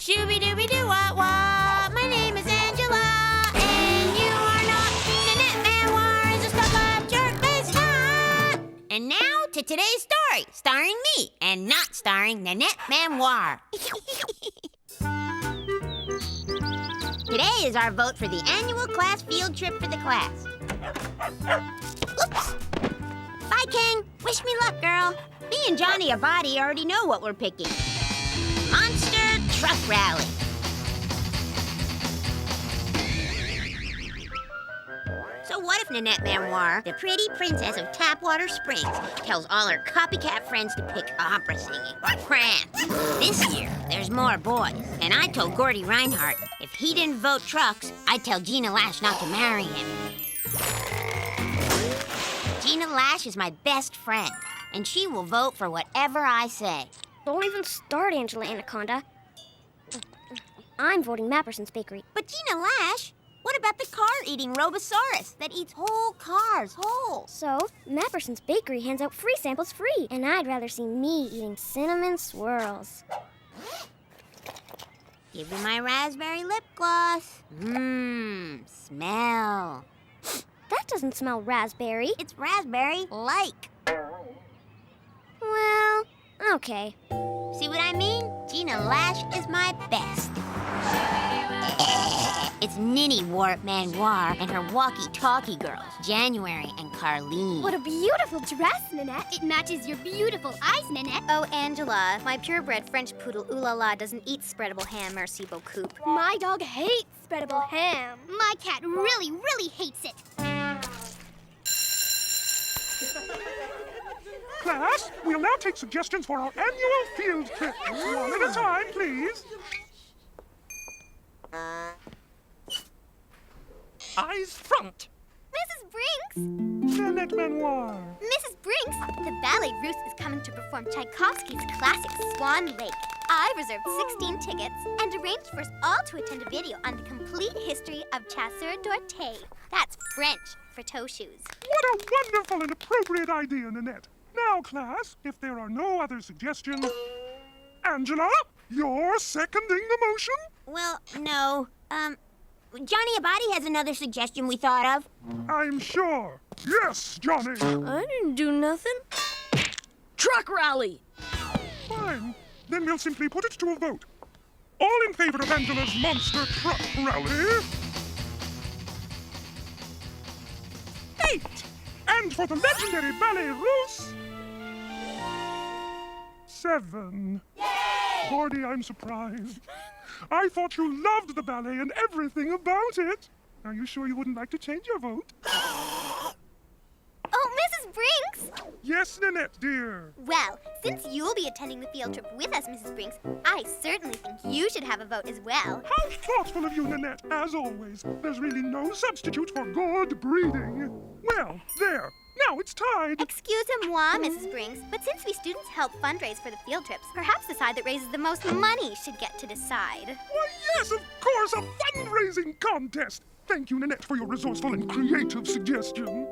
Shooby-dooby-doo-wah-wah. My name is Angela, and you are not Nanette Manwar is a stuck-up jerk-faced nut. And now to today's story, starring me, and not starring Nanette Manwar. Today is our vote for the annual class field trip for the class. Oops. Bye, King. Wish me luck, girl. Me and Johnny Abadi already know what we're picking. Monster Truck Rally. So what if Nanette Manwar, the pretty princess of Tapwater Springs, tells all her copycat friends to pick opera singing or prance? This year, there's more boys. And I told Gordy Reinhardt if he didn't vote trucks, I'd tell Gina Lash not to marry him. Gina Lash is my best friend, and she will vote for whatever I say. Don't even start, Angela Anaconda. I'm voting Mapperson's Bakery. But Gina Lash, what about the car-eating Robosaurus that eats whole cars whole? So, Mapperson's Bakery hands out free samples free, and I'd rather see me eating cinnamon swirls. Give me my raspberry lip gloss. Smell. That doesn't smell raspberry. It's raspberry-like. Well, okay. See what I mean? Gina Lash is my best. It's Ninny Warp Manwar and her walkie-talkie girls, January and Carlene. What a beautiful dress, Nanette. It matches your beautiful eyes, Nanette. Oh, Angela, my purebred French poodle Ooh La La doesn't eat spreadable ham, merci beaucoup. My dog hates spreadable ham. My cat really, really hates it. Class, we'll now take suggestions for our annual field trip. One at a time, please. Eyes front. Mrs. Brinks! Nanette Manwar. Mrs. Brinks, the Ballet Russe is coming to perform Tchaikovsky's classic Swan Lake. I reserved 16 tickets and arranged for us all to attend a video on the complete history of Chasseur d'Orthez. That's French for toe shoes. What a wonderful and appropriate idea, Nanette. Now, class, if there are no other suggestions... Angela, you're seconding the motion? Well, no. Johnny Abadi has another suggestion we thought of. I'm sure. Yes, Johnny. I didn't do nothing. Truck rally! Fine. Then we'll simply put it to a vote. All in favor of Angela's monster truck rally? 8. And for the legendary Ballet Russe? 7. Yay! Gordy, I'm surprised. I thought you loved the ballet and everything about it. Are you sure you wouldn't like to change your vote? Oh, Mrs. Brinks! Yes, Nanette, dear. Well, since you'll be attending the field trip with us, Mrs. Brinks, I certainly think you should have a vote as well. How thoughtful of you, Nanette, as always. There's really no substitute for good breeding. Well, there. Now it's tied. Excusez-moi, Mrs. Brinks, but since we students help fundraise for the field trips, perhaps the side that raises the most money should get to decide. Why, yes, of course, a fundraising contest. Thank you, Nanette, for your resourceful and creative suggestion.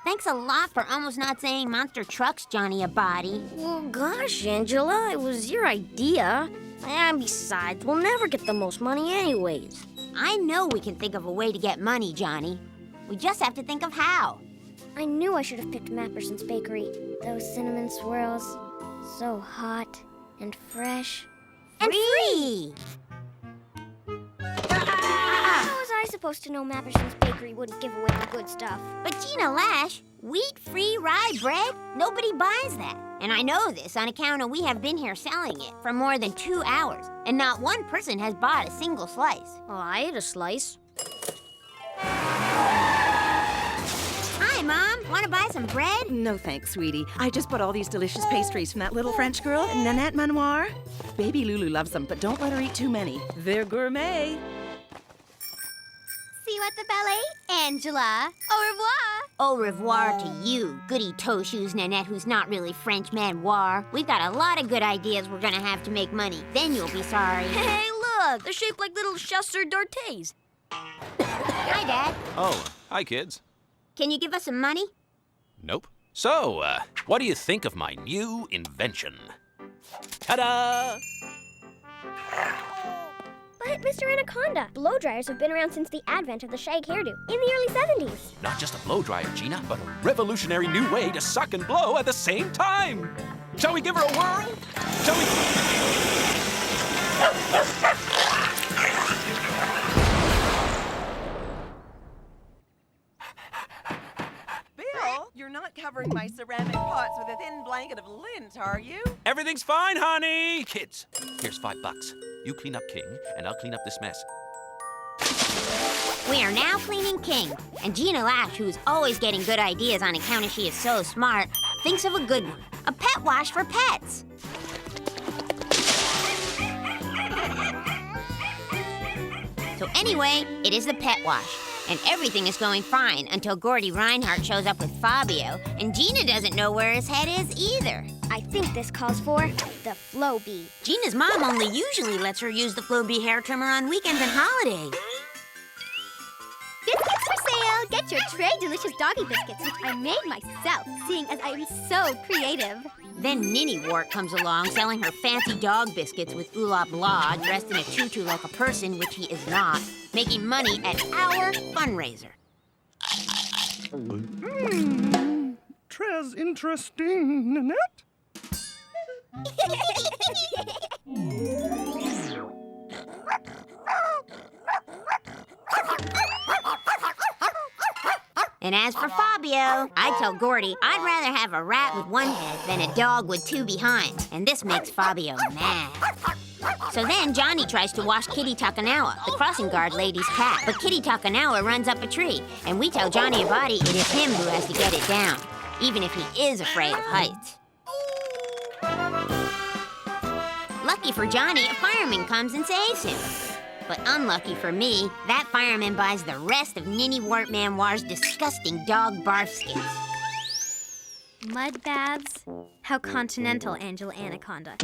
Thanks a lot for almost not saying monster trucks, Johnny Abadi. Well, gosh, Angela, it was your idea. And besides, we'll never get the most money anyways. I know we can think of a way to get money, Johnny. We just have to think of how. I knew I should have picked Mapperson's Bakery. Those cinnamon swirls, so hot and fresh. And free! How was I supposed to know Mapperson's Bakery wouldn't give away the good stuff? But Gina Lash, wheat-free rye bread? Nobody buys that. And I know this on account of we have been here selling it for more than 2 hours, and not one person has bought a single slice. Well, I ate a slice. Hi, Mom. Want to buy some bread? No thanks, sweetie. I just bought all these delicious pastries from that little French girl, Nanette Manwar. Baby Lulu loves them, but don't let her eat too many. They're gourmet. See you at the ballet, Angela. Au revoir. Au revoir to you, goody toe shoes Nanette, who's not really French Manwar. We've got a lot of good ideas we're gonna have to make money. Then you'll be sorry. Hey, look! They're shaped like little Chasseur d'Orthez. Hi, Dad. Oh, hi, kids. Can you give us some money? Nope. So, what do you think of my new invention? Ta-da! But, Mr. Anaconda, blow dryers have been around since the advent of the shag hairdo in the early 70s. Not just a blow dryer, Gina, but a revolutionary new way to suck and blow at the same time. Shall we give her a whirl? Shall we? Bill, you're not covering my ceramic pots with a thin blanket of lint, are you? Everything's fine, honey. Kids, here's $5. You clean up King, and I'll clean up this mess. We are now cleaning King, and Gina Lash, who is always getting good ideas on account of she is so smart, thinks of a good one. A pet wash for pets. So anyway, it is the pet wash. And everything is going fine until Gordy Reinhardt shows up with Fabio, and Gina doesn't know where his head is either. I think this calls for the Flow Bee. Gina's mom only usually lets her use the Flow Bee hair trimmer on weekends and holidays. Biscuits for sale! Get your Tray Delicious Doggy Biscuits, which I made myself, seeing as I am so creative. Then Ninny Wart comes along selling her fancy dog biscuits with Oola Blah dressed in a tutu like a person, which he is not, making money at our fundraiser. Tres interesting, Nanette. And as for Fabio, I tell Gordy I'd rather have a rat with one head than a dog with two behind. And this makes Fabio mad. So then Johnny tries to wash Kitty Takanawa, the crossing guard lady's cat. But Kitty Takanawa runs up a tree, and we tell Johnny Abadi it is him who has to get it down, even if he is afraid of heights. Lucky for Johnny, a fireman comes and saves him. But unlucky for me, that fireman buys the rest of Ninny Wart Manoir's disgusting dog barf skins. Mud baths? How continental, Angela Anaconda.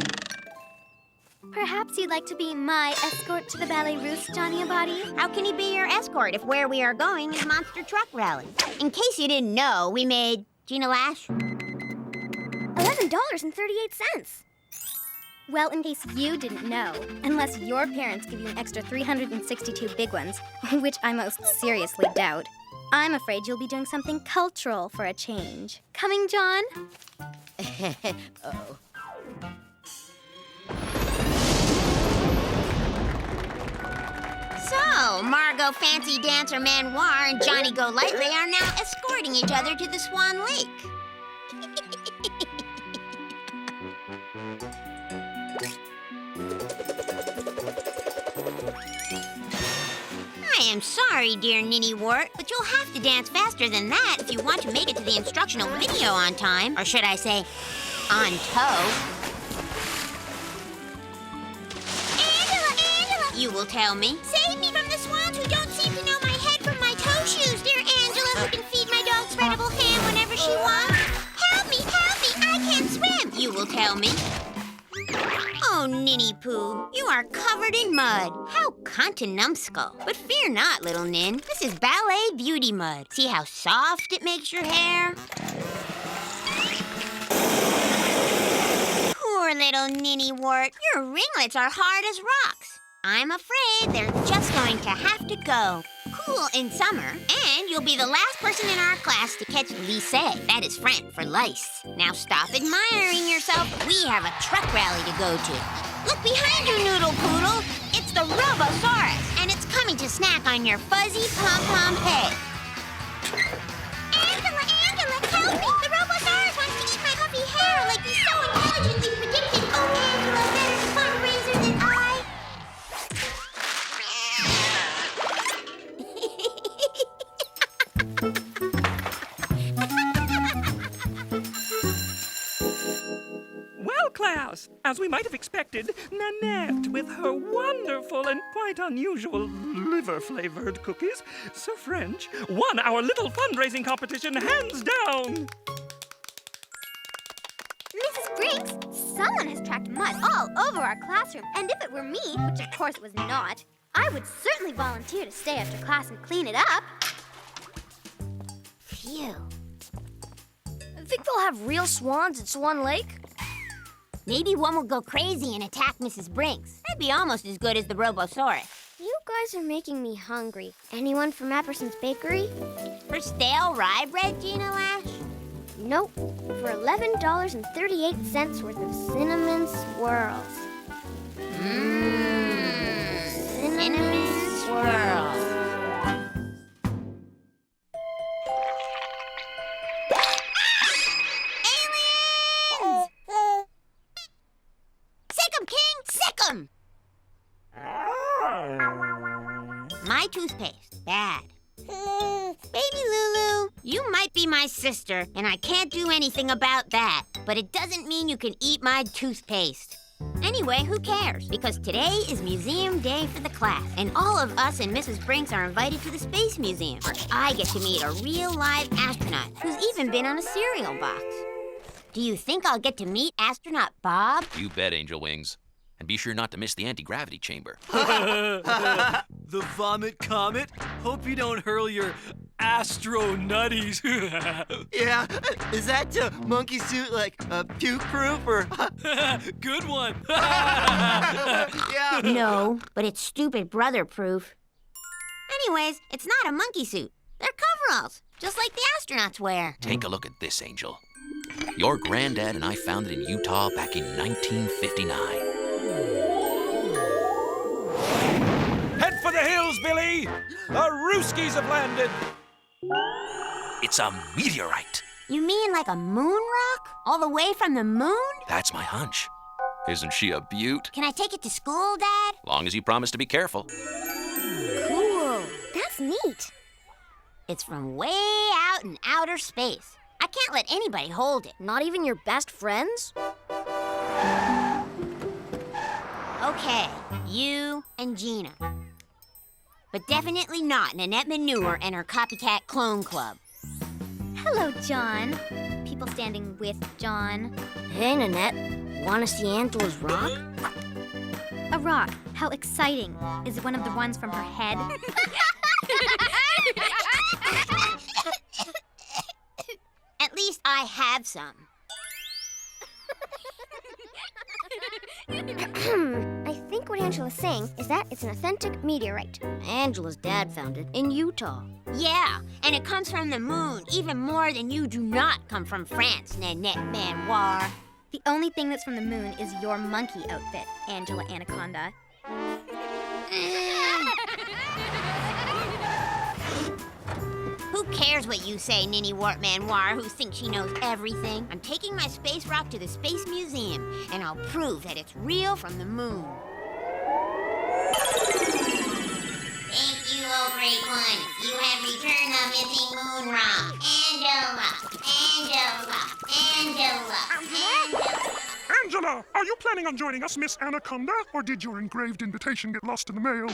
Perhaps you'd like to be my escort to the Ballet Russe, Johnny Abadi? How can he be your escort if where we are going is Monster Truck Rally? In case you didn't know, we made Gina Lash. $11.38. Well, in case you didn't know, unless your parents give you an extra 362 big ones, which I most seriously doubt, I'm afraid you'll be doing something cultural for a change. Coming, John? Uh-oh. So, Margot Fancy Dancer Manoir and Johnny Go Lightly are now escorting each other to the Swan Lake. I am sorry, dear Ninny Wart, but you'll have to dance faster than that if you want to make it to the instructional video on time. Or should I say, on toe. Angela! You will tell me. Save me from the swans who don't seem to know my head from my toe shoes, dear Angela, who can feed my dog spreadable ham whenever she wants. Help me, I can't swim, you will tell me. Oh, Ninny Poo, you are covered in mud. How contenumskull. But fear not, little Nin. This is ballet beauty mud. See how soft it makes your hair? Poor little Ninny Wart. Your ringlets are hard as rocks. I'm afraid they're just going to have to go. Cool in summer, and you'll be the last person in our class to catch lycée. That is French for lice. Now stop admiring yourself. We have a truck rally to go to. Look behind you, Noodle Poodle. It's the Robosaurus, and it's coming to snack on your fuzzy pom-pom head. Angela, help me! The Robosaurus wants to eat my puffy hair like you so intelligently predicted. Oh, Angela, better fundraiser than I. Well, class, as we might have expected, Nanette, with her wonderful and quite unusual liver-flavored cookies, so French, won our little fundraising competition hands down. Mrs. Briggs, someone has tracked mud all over our classroom, and if it were me, which of course it was not, I would certainly volunteer to stay after class and clean it up. Phew. think they'll have real swans at Swan Lake? Maybe one will go crazy and attack Mrs. Brinks. That'd be almost as good as the Robosaurus. You guys are making me hungry. Anyone from Apperson's Bakery? For stale rye bread, Gina Lash? Nope. For $11.38 worth of cinnamon swirls. Cinnamon swirls. Aliens! Sick 'em, King! Sick 'em! My toothpaste, bad. Baby Lulu, you might be my sister, and I can't do anything about that. But it doesn't mean you can eat my toothpaste. Anyway, who cares? Because today is museum day for the class, and all of us and Mrs. Brinks are invited to the Space Museum, where I get to meet a real live astronaut who's even been on a cereal box. Do you think I'll get to meet astronaut Bob? You bet, Angel Wings. And be sure not to miss the anti-gravity chamber. The vomit comet? Hope you don't hurl your astro nutties. Yeah, is that monkey suit like puke-proof or? Good one. Yeah. No, but it's stupid brother-proof. Anyways, it's not a monkey suit. They're coveralls, just like the astronauts wear. Take a look at this, Angel. Your granddad and I found it in Utah back in 1959. Head for the hills, Billy! The Rooskies have landed! It's a meteorite. You mean like a moon rock? All the way from the moon? That's my hunch. Isn't she a beaut? Can I take it to school, Dad? Long as you promise to be careful. Cool. That's neat. It's from way out in outer space. I can't let anybody hold it. Not even your best friends? Okay, you and Gina. But definitely not Nanette Manure and her copycat clone club. Hello, John. People standing with John. Hey, Nanette. Want to see Angela's rock? A rock. How exciting. Is it one of the ones from her head? At least I have some. I think what Angela's saying is that it's an authentic meteorite. Angela's dad found it in Utah. Yeah, and it comes from the moon, even more than you do not come from France, Nanette Manoir. The only thing that's from the moon is your monkey outfit, Angela Anaconda. Who cares what you say, Ninny Wart Manoir, who thinks she knows everything? I'm taking my space rock to the Space Museum, and I'll prove that it's real from the moon. Thank you, oh great one. You have returned the missing moon rock. Angela, Angela, Angela, Angela. Angela, are you planning on joining us, Miss Anaconda? Or did your engraved invitation get lost in the mail?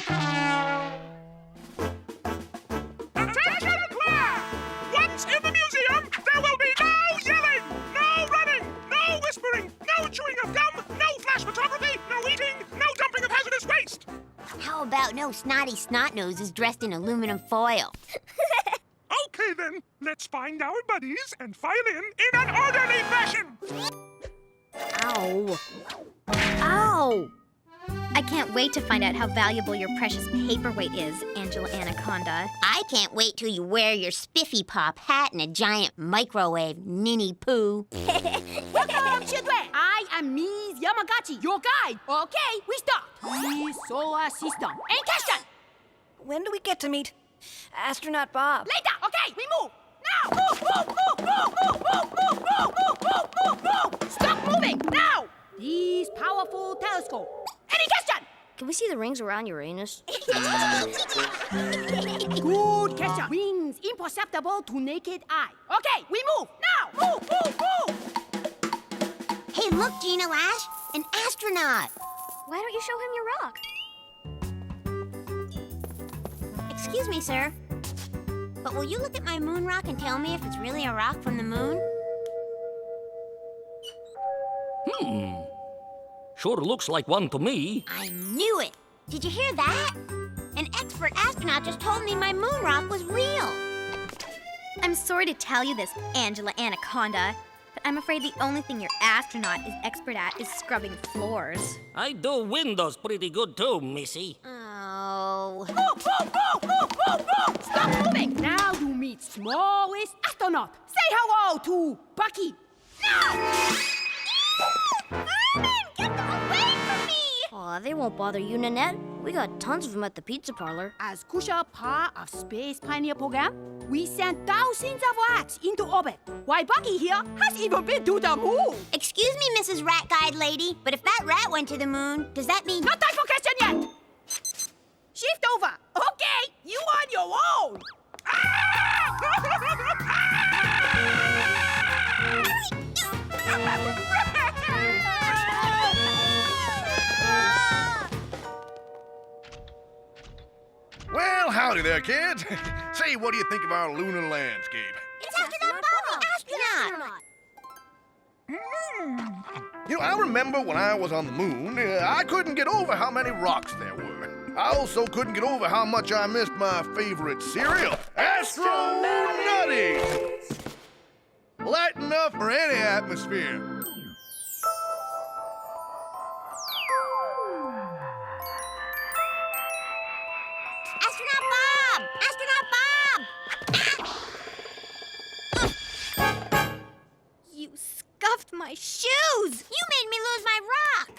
Attention, class! Once in the museum, there will be no yelling, no running, no whispering, no chewing of gum, no flash photography, no eating, no dumping of hazardous waste. How about no snotty snot-noses dressed in aluminum foil? Okay, then. Let's find our buddies and file in an orderly fashion. Ow. Ow! I can't wait to find out how valuable your precious paperweight is, Angela Anaconda. I can't wait till you wear your spiffy pop hat in a giant microwave, Ninny Poo. Welcome, children! I am Ms. Yamagaki, your guide. Okay, we start. Please, solar system. Any question? When do we get to meet Astronaut Bob? Later, okay, we move. Now! Move, move, move, move, move, move, move, move, move, move, move! Stop moving, now! This powerful telescope. Any question? Can we see the rings around Uranus? Good question. Rings imperceptible to naked eye. Okay, we move. Now! Move, move, move! Hey, look, Gina Lash, an astronaut. Why don't you show him your rock? Excuse me, sir. But will you look at my moon rock and tell me if it's really a rock from the moon? Sure looks like one to me. I knew it. Did you hear that? An expert astronaut just told me my moon rock was real. I'm sorry to tell you this, Angela Anaconda, I'm afraid the only thing your astronaut is expert at is scrubbing floors. I do windows pretty good too, missy. Oh. Stop moving! Now you meet smallest astronaut. Say hello to Bucky. Get them away from me! Aw, they won't bother you, Nanette. We got tons of them at the pizza parlor. As crucial part of Space Pioneer program, we sent thousands of rats into orbit. Why Bucky here has even been to the moon. Excuse me, Mrs. Rat Guide Lady, but if that rat went to the moon, does that mean... Not time for question yet! Shift over. Okay, you on your own. Well, howdy there, kids. Say, what do you think of our lunar landscape? It's Astronaut Bob, the astronaut! You know, I remember when I was on the moon, I couldn't get over how many rocks there were. I also couldn't get over how much I missed my favorite cereal, Astro Nutties! Light enough for any atmosphere. Astronaut Bob! Astronaut Bob! You scuffed my shoes! You made me lose my rock!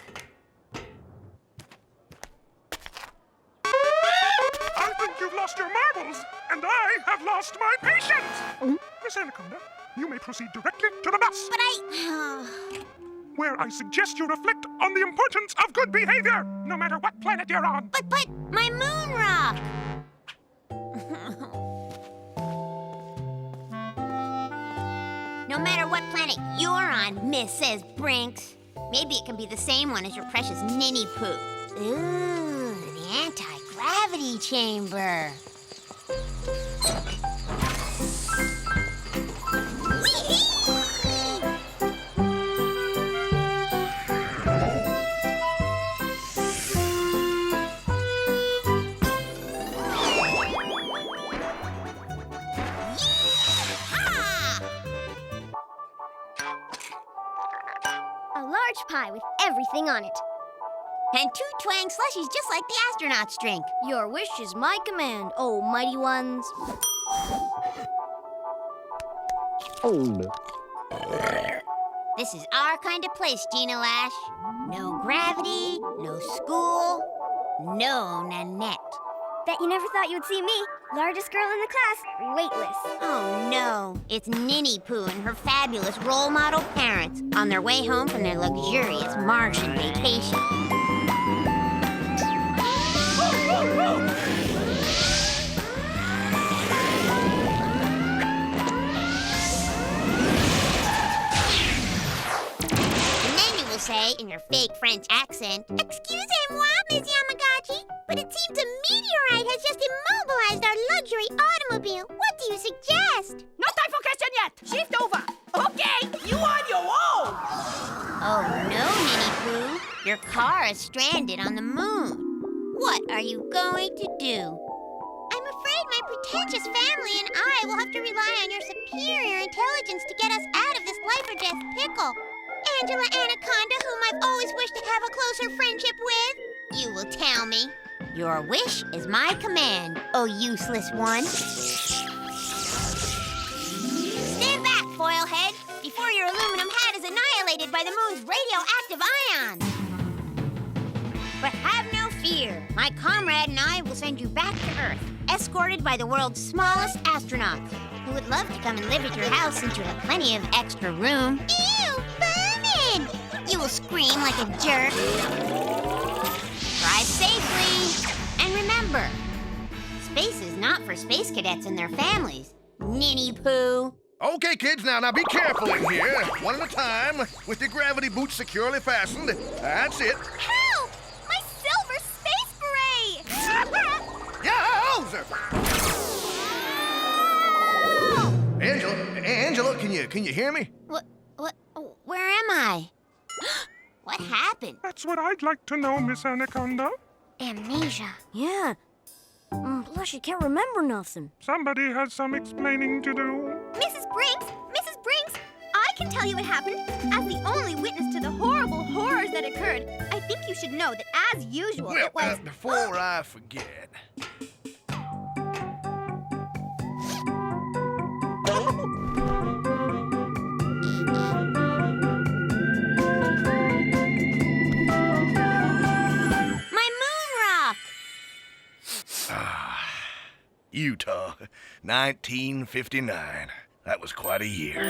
I think you've lost your marbles, and I have lost my patience. Miss Anaconda, you may proceed directly to the bus. But I... where I suggest you reflect on the importance of good behavior, no matter what planet you're on. But my moon rock! No matter what planet you're on, Mrs. Brinks. Maybe it can be the same one as your precious Ninny Poo. Ooh, the anti-gravity chamber. A large pie with everything on it. And 2 twang slushies just like the astronauts drink. Your wish is my command, oh mighty ones. This is our kind of place, Gina Lash. No gravity, no school, no Nanette. Bet you never thought you'd see me, largest girl in the class, weightless. Oh no, it's Ninny Poo and her fabulous role model parents on their way home from their luxurious Martian vacation. And then you will say in your fake French accent, "Excusez-moi, Miss Yamagaki, but it seems a meteorite has just immobilized our luxury automobile. What do you suggest?" Not time for question yet. Shift over. Okay, you on your own. Oh no, Ninny Poo. Your car is stranded on the moon. What are you going to do? I'm afraid my pretentious family and I will have to rely on your superior intelligence to get us out of this life-or-death pickle. Angela Anaconda, whom I've always wished to have a closer friendship with. You will tell me. Your wish is my command, oh useless one. Stand back, foilhead, before your aluminum hat is annihilated by the moon's radioactive ions. But have no fear. My comrade and I will send you back to Earth, escorted by the world's smallest astronauts, who would love to come and live at your house since you have plenty of extra room. Ew, vermin! You will scream like a jerk. Drive safely. And remember, space is not for space cadets and their families. Ninny Poo. Okay, kids, now be careful in here. One at a time, with your gravity boots securely fastened. That's it. Help! My silver space beret! Yowzer! Angela, can you hear me? What, where am I? What happened? That's what I'd like to know, Miss Anaconda. Amnesia. Yeah. Plus, she can't remember nothing. Somebody has some explaining to do. Mrs. Brinks, I I can tell you what happened. As the only witness to the horrible horrors that occurred, I think you should know that, as usual, Well, it was... before I forget. My moon rock! Utah, 1959. That was quite a year.